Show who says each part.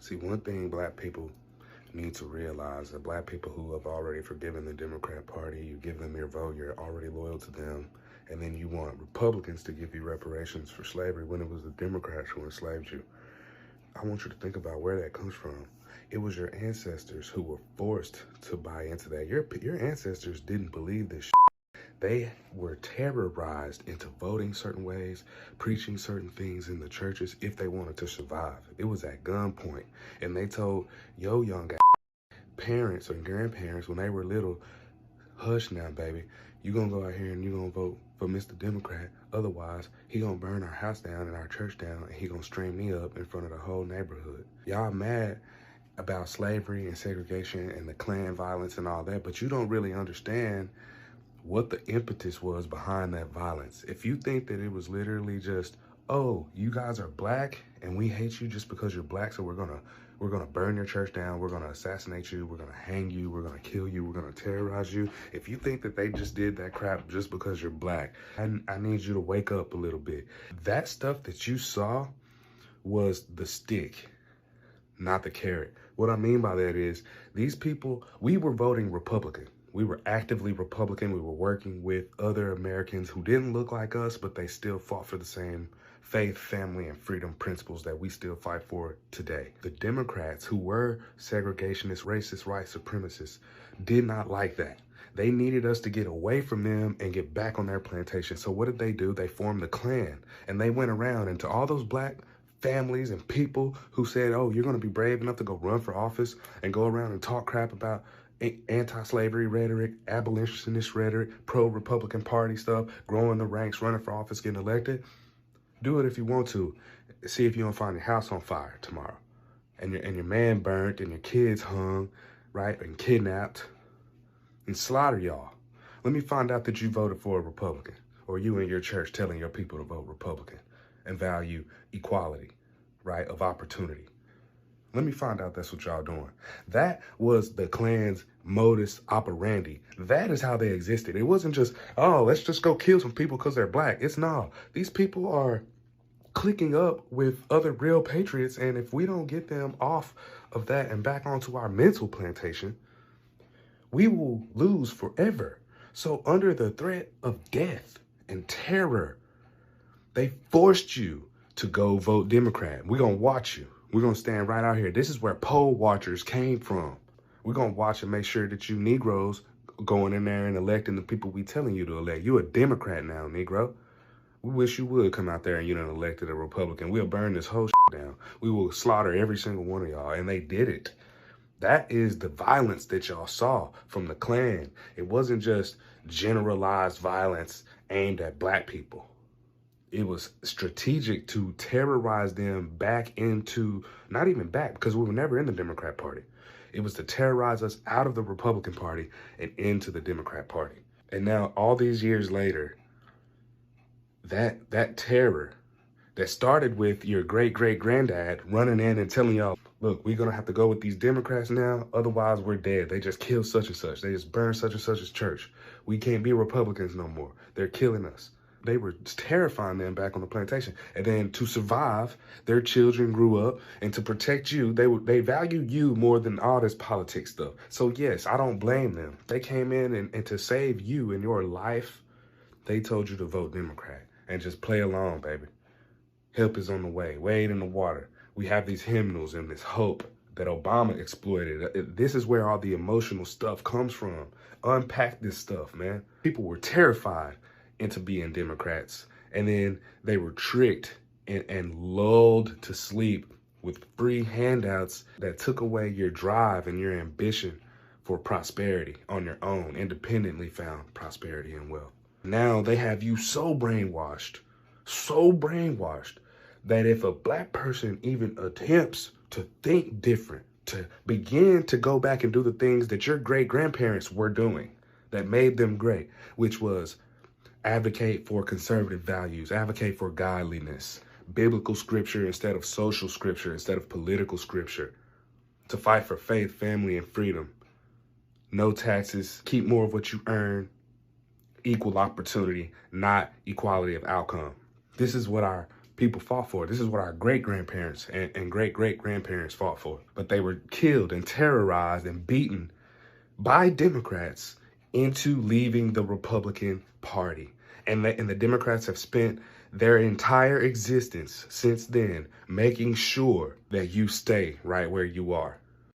Speaker 1: See, one thing black people need to realize, that black people who have already forgiven the Democrat Party, you give them your vote, you're already loyal to them, and then you want Republicans to give you reparations for slavery when it was the Democrats who enslaved you. I want you to think about where that comes from. It was your ancestors who were forced to buy into that. Your ancestors didn't believe this shit. They were terrorized into voting certain ways, preaching certain things in the churches if they wanted to survive. It was at gunpoint. And they told yo young parents or grandparents when they were little, hush now, baby. You gonna go out here and you gonna vote for Mr. Democrat. Otherwise, he gonna burn our house down and our church down, and he gonna string me up in front of the whole neighborhood. Y'all mad about slavery and segregation and the Klan violence and all that, but you don't really understand what the impetus was behind that violence. If you think that it was literally just, oh, you guys are black and we hate you just because you're black, so we're gonna burn your church down, we're gonna assassinate you, we're gonna hang you, we're gonna kill you, we're gonna terrorize you. If you think that they just did that crap just because you're black, I need you to wake up a little bit. That stuff that you saw was the stick, not the carrot. What I mean by that is, these people, we were voting Republican. We were actively Republican. We were working with other Americans who didn't look like us, but they still fought for the same faith, family, and freedom principles that we still fight for today. The Democrats, who were segregationists, racist, white supremacists, did not like that. They needed us to get away from them and get back on their plantation. So what did they do? They formed the Klan, and they went around, and to all those black families and people who said, oh, you're going to be brave enough to go run for office and go around and talk crap about anti-slavery rhetoric, abolitionist rhetoric, pro-Republican Party stuff, growing the ranks, running for office, getting elected. Do it if you want to. See if you don't find your house on fire tomorrow, and your man burnt, and your kids hung, right, and kidnapped, and slaughter y'all. Let me find out that you voted for a Republican, or you in your church telling your people to vote Republican and value equality, right, of opportunity. Let me find out that's what y'all doing. That was the Klan's modus operandi. That is how they existed. It wasn't just, oh, let's just go kill some people because they're black. It's no. These people are clicking up with other real patriots, and if we don't get them off of that and back onto our mental plantation, we will lose forever. So under the threat of death and terror, they forced you to go vote Democrat. We're going to watch you. We're going to stand right out here. This is where poll watchers came from. We're going to watch and make sure that you Negroes going in there and electing the people we telling you to elect. You a Democrat now, Negro. We wish you would come out there and you done elected a Republican. We'll burn this whole shit down. We will slaughter every single one of y'all. And they did it. That is the violence that y'all saw from the Klan. It wasn't just generalized violence aimed at black people. It was strategic to terrorize them back into, not even back, because we were never in the Democrat Party. It was to terrorize us out of the Republican Party and into the Democrat Party. And now, all these years later, that terror that started with your great-great-granddad running in and telling y'all, look, we're going to have to go with these Democrats now, otherwise we're dead. They just killed such and such. They just burned such and such's church. We can't be Republicans no more. They're killing us. They were terrifying them back on the plantation. And then to survive, their children grew up, and to protect you, they value you more than all this politics stuff. So yes, I don't blame them. They came in and to save you in your life, they told you to vote Democrat and just play along, baby. Help is on the way. Wade in the water. We have these hymnals and this hope that Obama exploited. This is where all the emotional stuff comes from. Unpack this stuff, man. People were terrified into being Democrats, and then they were tricked and lulled to sleep with free handouts that took away your drive and your ambition for prosperity on your own, independently found prosperity and wealth. Now they have you so brainwashed that if a black person even attempts to think different, to begin to go back and do the things that your great-grandparents were doing that made them great, which was advocate for conservative values, advocate for godliness, biblical scripture instead of social scripture, instead of political scripture, to fight for faith, family, and freedom, no taxes, keep more of what you earn, equal opportunity, not equality of outcome. This is what our people fought for. This is what our great-grandparents and great-great-grandparents fought for. But they were killed and terrorized and beaten by Democrats into leaving the Republican Party. And the Democrats have spent their entire existence since then making sure that you stay right where you are.